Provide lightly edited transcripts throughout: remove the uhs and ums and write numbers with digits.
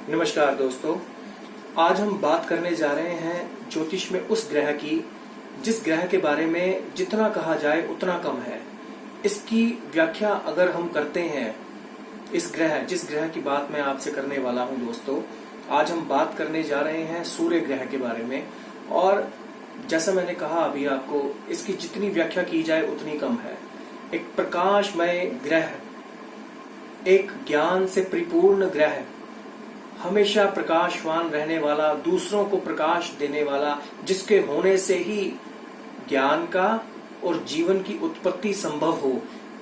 नमस्कार दोस्तों, आज हम बात करने जा रहे हैं ज्योतिष में उस ग्रह की जिस ग्रह के बारे में जितना कहा जाए उतना कम है। इसकी व्याख्या अगर हम करते हैं, जिस ग्रह की बात मैं आपसे करने वाला हूं दोस्तों, आज हम बात करने जा रहे हैं सूर्य ग्रह के बारे में। और जैसा मैंने कहा अभी आपको, इसकी जितनी व्याख्या की जाए उतनी कम है। एक प्रकाशमय ग्रह, एक ज्ञान से परिपूर्ण ग्रह, हमेशा प्रकाशवान रहने वाला, दूसरों को प्रकाश देने वाला, जिसके होने से ही ज्ञान का और जीवन की उत्पत्ति संभव हो,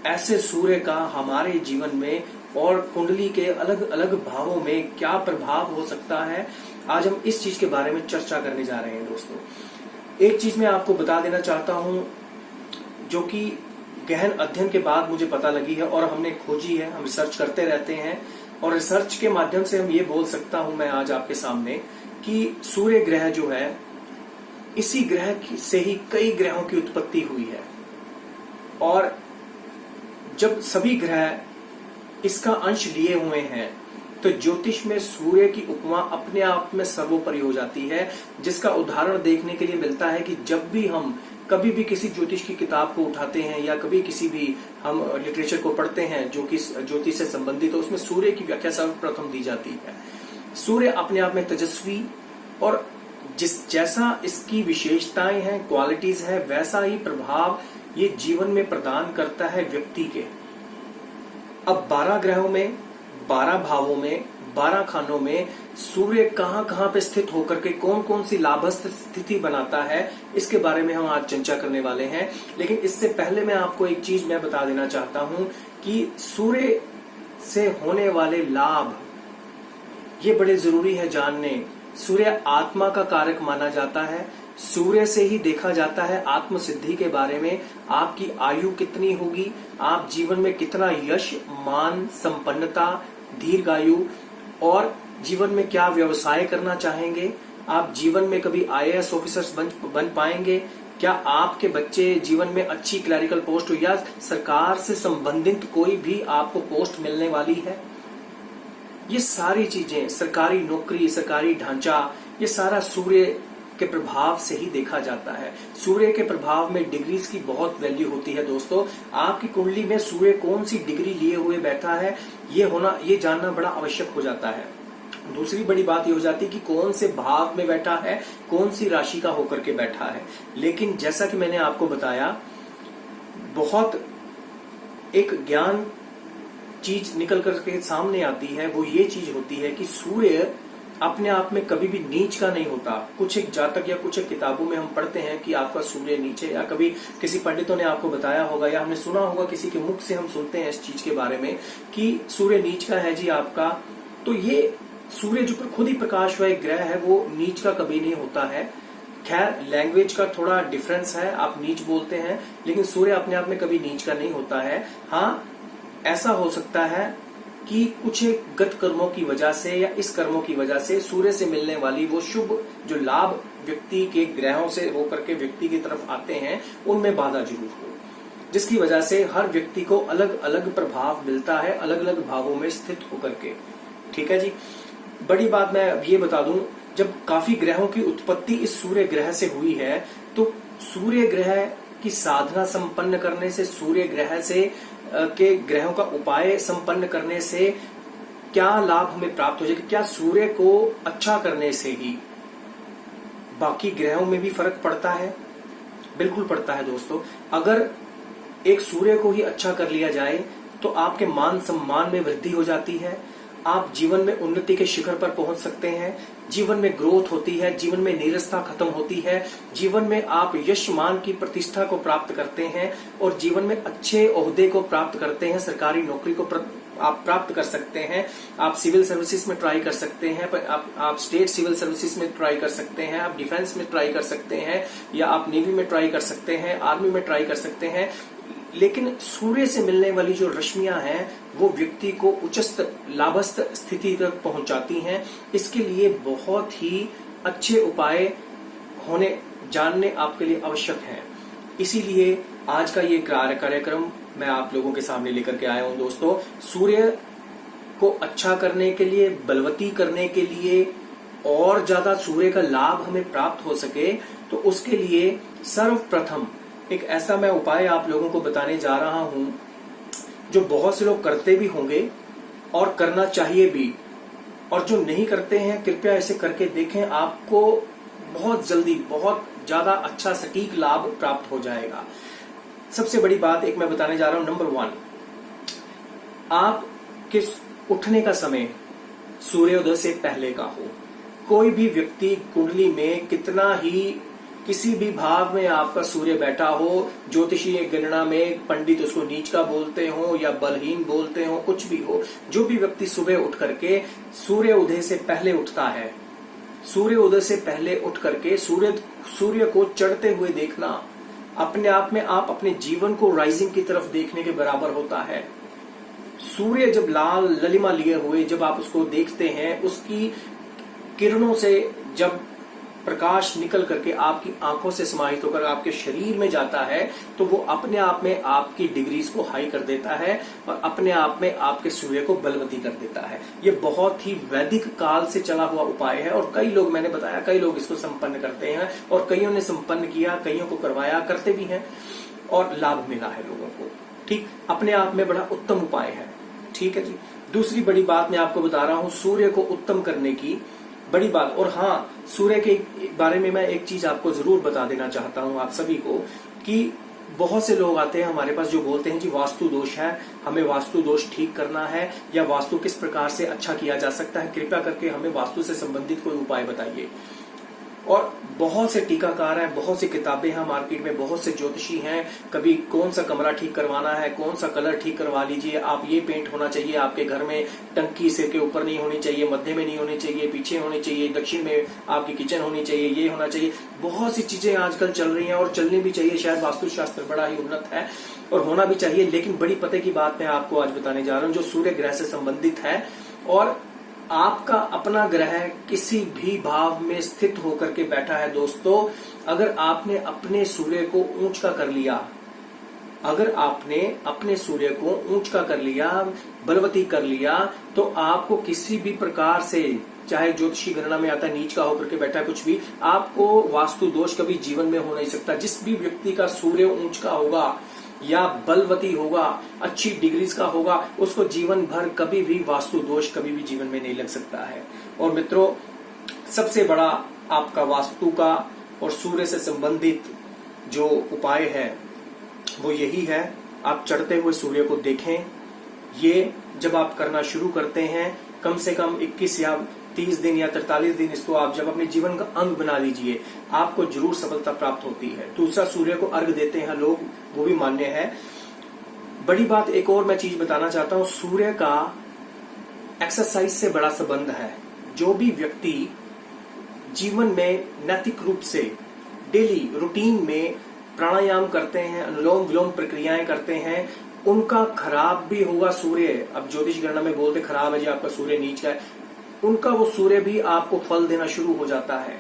ऐसे सूर्य का हमारे जीवन में और कुंडली के अलग अलग भावों में क्या प्रभाव हो सकता है, आज हम इस चीज के बारे में चर्चा करने जा रहे हैं दोस्तों। एक चीज मैं आपको बता देना चाहता हूं, जो कि गहन अध्ययन के बाद मुझे पता लगी है और हमने खोजी है, हम रिसर्च करते रहते हैं और रिसर्च के माध्यम से हम ये बोल सकता हूं मैं आज आपके सामने कि सूर्य ग्रह जो है, इसी ग्रह से ही कई ग्रहों की उत्पत्ति हुई है। और जब सभी ग्रह इसका अंश लिए हुए हैं तो ज्योतिष में सूर्य की उपमा अपने आप में सर्वोपरि हो जाती है, जिसका उदाहरण देखने के लिए मिलता है कि जब भी हम कभी भी किसी ज्योतिष की किताब को उठाते हैं या कभी किसी भी हम लिटरेचर को पढ़ते हैं जो कि ज्योतिष से संबंधित, तो उसमें सूर्य की व्याख्या सर्वप्रथम दी जाती है। सूर्य अपने आप में तेजस्वी और जैसा इसकी विशेषताएं हैं, क्वालिटीज है, वैसा ही प्रभाव ये जीवन में प्रदान करता है व्यक्ति के। अब 12 ग्रहों में, 12 भावों में, 12 खानों में सूर्य कहां कहां पे स्थित होकर के कौन कौन सी लाभस्थ स्थिति बनाता है, इसके बारे में हम आज चर्चा करने वाले हैं। लेकिन इससे पहले मैं आपको एक चीज मैं बता देना चाहता हूं कि सूर्य से होने वाले लाभ ये बड़े जरूरी है जानने। सूर्य आत्मा का कारक माना जाता है। सूर्य से ही देखा जाता है आत्म सिद्धि के बारे में, आपकी आयु कितनी होगी, आप जीवन में कितना यश, मान, संपन्नता, दीर्घायु और जीवन में क्या व्यवसाय करना चाहेंगे, आप जीवन में कभी आईएएस ऑफिसर्स बन पाएंगे, क्या आपके बच्चे जीवन में अच्छी क्लरिकल पोस्ट या सरकार से संबंधित कोई भी आपको पोस्ट मिलने वाली है। ये सारी चीजें, सरकारी नौकरी, सरकारी ढांचा, ये सारा सूर्य के प्रभाव से ही देखा जाता है। सूर्य के प्रभाव में डिग्रीज की बहुत वैल्यू होती है दोस्तों। आपकी कुंडली में सूर्य कौन सी डिग्री लिए हुए बैठा है, ये जानना बड़ा आवश्यक हो जाता है। दूसरी बड़ी बात ये हो जाती है कि कौन से भाव में बैठा है, कौन सी राशि का होकर के बैठा है। लेकिन जैसा कि मैंने आपको बताया, बहुत एक ज्ञान चीज निकल करके सामने आती है, वो ये चीज होती है कि सूर्य अपने आप में कभी भी नीच का नहीं होता। कुछ एक जातक या कुछ एक किताबों में हम पढ़ते हैं कि आपका सूर्य नीचे, या कभी किसी पंडितों ने आपको बताया होगा या हमने सुना होगा, किसी के मुख से हम सुनते हैं इस चीज के बारे में कि सूर्य नीच का है जी आपका। तो ये सूर्य जो खुद ही प्रकाश व ग्रह है, वो नीच का कभी नहीं होता है। खैर, लैंग्वेज का थोड़ा डिफरेंस है, आप नीच बोलते हैं, लेकिन सूर्य अपने आप में कभी नीच का नहीं होता है। हाँ, ऐसा हो सकता है कि कुछ गत कर्मों की वजह से या इस कर्मों की वजह से सूर्य से मिलने वाली वो शुभ जो लाभ व्यक्ति के ग्रहों से होकर के व्यक्ति की तरफ आते हैं, उनमें बाधा जरूर हो, जिसकी वजह से हर व्यक्ति को अलग अलग प्रभाव मिलता है, अलग अलग भावों में स्थित होकर के। ठीक है जी। बड़ी बात मैं अब ये बता दूं, जब काफी ग्रहों की उत्पत्ति इस सूर्य ग्रह से हुई है, तो सूर्य ग्रह की साधना संपन्न करने से, सूर्य ग्रह से के ग्रहों का उपाय संपन्न करने से क्या लाभ हमें प्राप्त हो जाएगा, क्या सूर्य को अच्छा करने से ही बाकी ग्रहों में भी फर्क पड़ता है? बिल्कुल पड़ता है दोस्तों। अगर एक सूर्य को ही अच्छा कर लिया जाए तो आपके मान सम्मान में वृद्धि हो जाती है, आप जीवन में उन्नति के शिखर पर पहुंच सकते हैं, जीवन में ग्रोथ होती है, जीवन में नीरसता खत्म होती है, जीवन में आप यश मान की प्रतिष्ठा को प्राप्त करते हैं और जीवन में अच्छे ओहदे को प्राप्त करते हैं, सरकारी नौकरी को आप प्राप्त कर सकते हैं। आप सिविल सर्विसेज में ट्राई कर सकते हैं, आप स्टेट सिविल सर्विसेज में ट्राई कर सकते हैं, आप डिफेंस में ट्राई कर सकते हैं, या आप नेवी में ट्राई कर सकते हैं, आर्मी में ट्राई कर सकते हैं। लेकिन सूर्य से मिलने वाली जो रश्मियां हैं, वो व्यक्ति को उच्चस्थ लाभस्थ स्थिति तक पहुंचाती हैं। इसके लिए बहुत ही अच्छे उपाय जानने आपके लिए आवश्यक हैं। इसीलिए आज का ये कार्यक्रम मैं आप लोगों के सामने लेकर के आया हूं दोस्तों। सूर्य को अच्छा करने के लिए, बलवती करने के लिए और ज्यादा सूर्य का लाभ हमें प्राप्त हो सके, तो उसके लिए सर्वप्रथम एक ऐसा मैं उपाय आप लोगों को बताने जा रहा हूं जो बहुत से लोग करते भी होंगे और करना चाहिए भी, और जो नहीं करते हैं कृपया ऐसे करके देखें, आपको बहुत जल्दी बहुत ज्यादा अच्छा सटीक लाभ प्राप्त हो जाएगा। सबसे बड़ी बात एक मैं बताने जा रहा हूं। नंबर 1, आप किस उठने का समय सूर्योदय से पहले का हो। कोई भी व्यक्ति कुंडली में कितना ही किसी भी भाव में आपका सूर्य बैठा हो, ज्योतिषीय गणना में पंडित उसको नीच का बोलते हो या बलहीन बोलते हो, कुछ भी हो, जो भी व्यक्ति सुबह उठ करके सूर्य उदय से पहले उठता है, सूर्य उदय से पहले उठ करके सूर्य को चढ़ते हुए देखना अपने आप में आप अपने जीवन को राइजिंग की तरफ देखने के बराबर होता है। सूर्य जब लाल ललिमा लिए हुए जब आप उसको देखते हैं, उसकी किरणों से जब प्रकाश निकल करके आपकी आंखों से समाहित होकर आपके शरीर में जाता है, तो वो अपने आप में आपकी डिग्रीज को हाई कर देता है और अपने आप में आपके सूर्य को बलवती कर देता है। ये बहुत ही वैदिक काल से चला हुआ उपाय है और कई लोग, मैंने बताया, कई लोग इसको संपन्न करते हैं और कईयों ने संपन्न किया, कईयों को करवाया, करते भी हैं और लाभ मिला है लोगों को। ठीक, अपने आप में बड़ा उत्तम उपाय है। ठीक है जी। दूसरी बड़ी बात मैं आपको बता रहा हूं सूर्य को उत्तम करने की बड़ी बात। और हाँ, सूर्य के बारे में मैं एक चीज आपको जरूर बता देना चाहता हूं आप सभी को कि बहुत से लोग आते हैं हमारे पास जो बोलते हैं जी वास्तु दोष है, हमें वास्तु दोष ठीक करना है, या वास्तु किस प्रकार से अच्छा किया जा सकता है, कृपया करके हमें वास्तु से संबंधित कोई उपाय बताइए। और बहुत से टीकाकार हैं, बहुत सी किताबें हैं मार्केट में, बहुत से ज्योतिषी हैं, कभी कौन सा कमरा ठीक करवाना है, कौन सा कलर ठीक करवा लीजिए, आप ये पेंट होना चाहिए आपके घर में, टंकी सिर के ऊपर नहीं होनी चाहिए, मध्य में नहीं होनी चाहिए, पीछे होनी चाहिए, दक्षिण में आपकी किचन होनी चाहिए, ये होना चाहिए। बहुत सी चीजें आजकल चल रही हैं और चलनी भी चाहिए। शायद वास्तुशास्त्र बड़ा ही उन्नत है और होना भी चाहिए, लेकिन बड़ी पते की बात मैं आपको आज बताने जा रहा हूँ जो सूर्य ग्रह से संबंधित है। और आपका अपना ग्रह किसी भी भाव में स्थित होकर के बैठा है दोस्तों, अगर आपने अपने सूर्य को ऊंच का कर लिया, अगर आपने अपने सूर्य को ऊंच का कर लिया, बलवती कर लिया, तो आपको किसी भी प्रकार से, चाहे ज्योतिषी गणना में आता है नीच का होकर के बैठा है कुछ भी, आपको वास्तु दोष कभी जीवन में हो नहीं सकता। जिस भी व्यक्ति का सूर्य ऊंच का होगा या बलवती होगा, अच्छी डिग्रीज का होगा, उसको जीवन भर कभी भी वास्तु दोष कभी भी जीवन में नहीं लग सकता है। और मित्रों, सबसे बड़ा आपका वास्तु का और सूर्य से संबंधित जो उपाय है वो यही है, आप चढ़ते हुए सूर्य को देखें। ये जब आप करना शुरू करते हैं, कम से कम 21 या 30 दिन या 43 दिन इसको आप जब अपने जीवन का अंग बना लीजिए, आपको जरूर सफलता प्राप्त होती है। दूसरा, सूर्य को अर्घ देते हैं लोग, वो भी मान्य है। बड़ी बात एक और मैं चीज बताना चाहता हूं, सूर्य का एक्सरसाइज से बड़ा संबंध है। जो भी व्यक्ति जीवन में नैतिक रूप से डेली रूटीन में प्राणायाम करते हैं, अनुलोम विलोम प्रक्रियाएं करते हैं, उनका खराब भी होगा सूर्य, अब ज्योतिष गणना में बोलते खराब है जी आपका सूर्य नीच का है, उनका वो सूर्य भी आपको फल देना शुरू हो जाता है।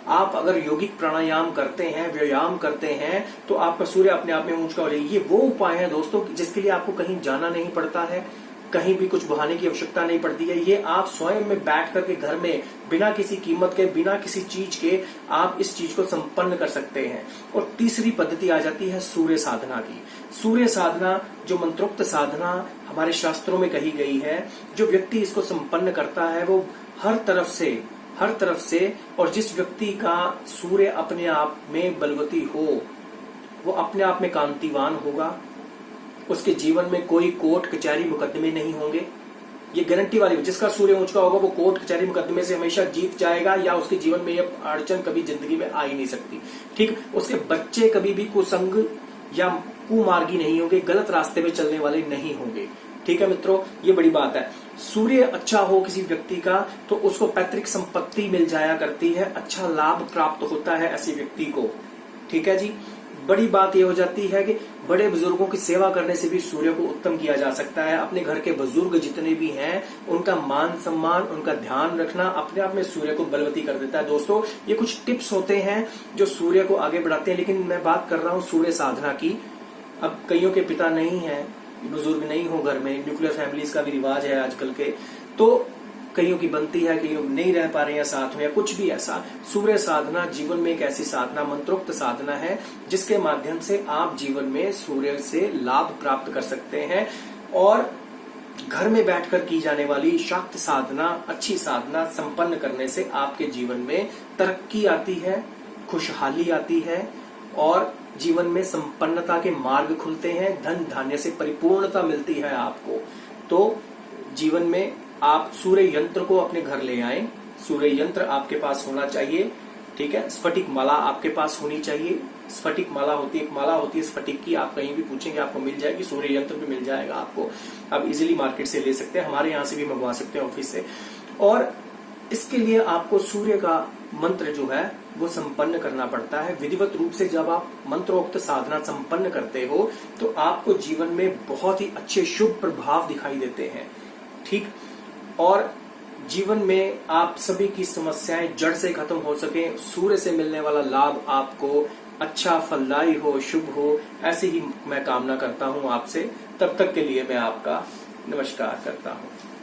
आप अगर यौगिक प्राणायाम करते हैं, व्यायाम करते हैं, तो आपका सूर्य अपने आप में ऊंच का हो जाएगा। ये वो उपाय है दोस्तों जिसके लिए आपको कहीं जाना नहीं पड़ता है, कहीं भी कुछ बहाने की आवश्यकता नहीं पड़ती है। ये आप स्वयं में बैठ करके घर में बिना किसी कीमत के, बिना किसी चीज के आप इस चीज को संपन्न कर सकते हैं। और तीसरी पद्धति आ जाती है सूर्य साधना की। सूर्य साधना जो मंत्रोक्त साधना हमारे शास्त्रों में कही गई है, जो व्यक्ति इसको संपन्न करता है वो हर तरफ से, और जिस व्यक्ति का सूर्य अपने आप में बलवती हो, वो अपने आप में कांतिवान होगा, उसके जीवन में कोई कोर्ट कचहरी मुकदमे नहीं होंगे। ये गारंटी वाली, जिसका सूर्य ऊंच का होगा वो कोर्ट कचहरी मुकदमे से हमेशा जीत जाएगा, या उसके जीवन में ये अड़चन कभी जिंदगी में आ ही नहीं सकती। ठीक, उसके बच्चे कभी भी कुसंग या कुमार्गी नहीं होंगे, गलत रास्ते में चलने वाले नहीं होंगे। ठीक है मित्रों, ये बड़ी बात है। सूर्य अच्छा हो किसी व्यक्ति का तो उसको पैतृक संपत्ति मिल जाया करती है, अच्छा लाभ प्राप्त होता है ऐसे व्यक्ति को। ठीक है जी। बड़ी बात यह हो जाती है कि बड़े बुजुर्गों की सेवा करने से भी सूर्य को उत्तम किया जा सकता है। अपने घर के बुजुर्ग जितने भी हैं उनका मान सम्मान, उनका ध्यान रखना अपने आप में सूर्य को बलवती कर देता है। दोस्तों, ये कुछ टिप्स होते हैं जो सूर्य को आगे बढ़ाते हैं, लेकिन मैं बात कर रहा हूँ सूर्य साधना की। अब कईयों के पिता नहीं है, बुजुर्ग नहीं हो घर में, न्यूक्लियर फैमिलीज का भी रिवाज है आजकल के, तो कईयों की बनती है, कईयों नहीं रह पा रहे हैं साथ में या कुछ भी ऐसा। सूर्य साधना जीवन में एक ऐसी साधना, मंत्रोक्त साधना है जिसके माध्यम से आप जीवन में सूर्य से लाभ प्राप्त कर सकते हैं। और घर में बैठकर की जाने वाली शाक्त साधना, अच्छी साधना संपन्न करने से आपके जीवन में तरक्की आती है, खुशहाली आती है और जीवन में संपन्नता के मार्ग खुलते हैं, धन धान्य से परिपूर्णता मिलती है आपको। तो जीवन में आप सूर्य यंत्र को अपने घर ले आए, सूर्य यंत्र आपके पास होना चाहिए, ठीक है। स्फटिक माला आपके पास होनी चाहिए। स्फटिक माला होती है, एक माला होती है स्फटिक की, आप कहीं भी पूछेंगे आपको मिल जाएगी, सूर्य यंत्र भी मिल जाएगा आपको। आप इजीली मार्केट से ले सकते हैं, हमारे यहाँ से भी मंगवा सकते हैं ऑफिस से। और इसके लिए आपको सूर्य का मंत्र जो है वो संपन्न करना पड़ता है विधिवत रूप से। जब आप मंत्रोक्त साधना संपन्न करते हो तो आपको जीवन में बहुत ही अच्छे शुभ प्रभाव दिखाई देते हैं, ठीक। और जीवन में आप सभी की समस्याएं जड़ से खत्म हो सके, सूर्य से मिलने वाला लाभ आपको अच्छा, फलदायी हो, शुभ हो, ऐसी ही मैं कामना करता हूं आपसे। तब तक के लिए मैं आपका नमस्कार करता हूं।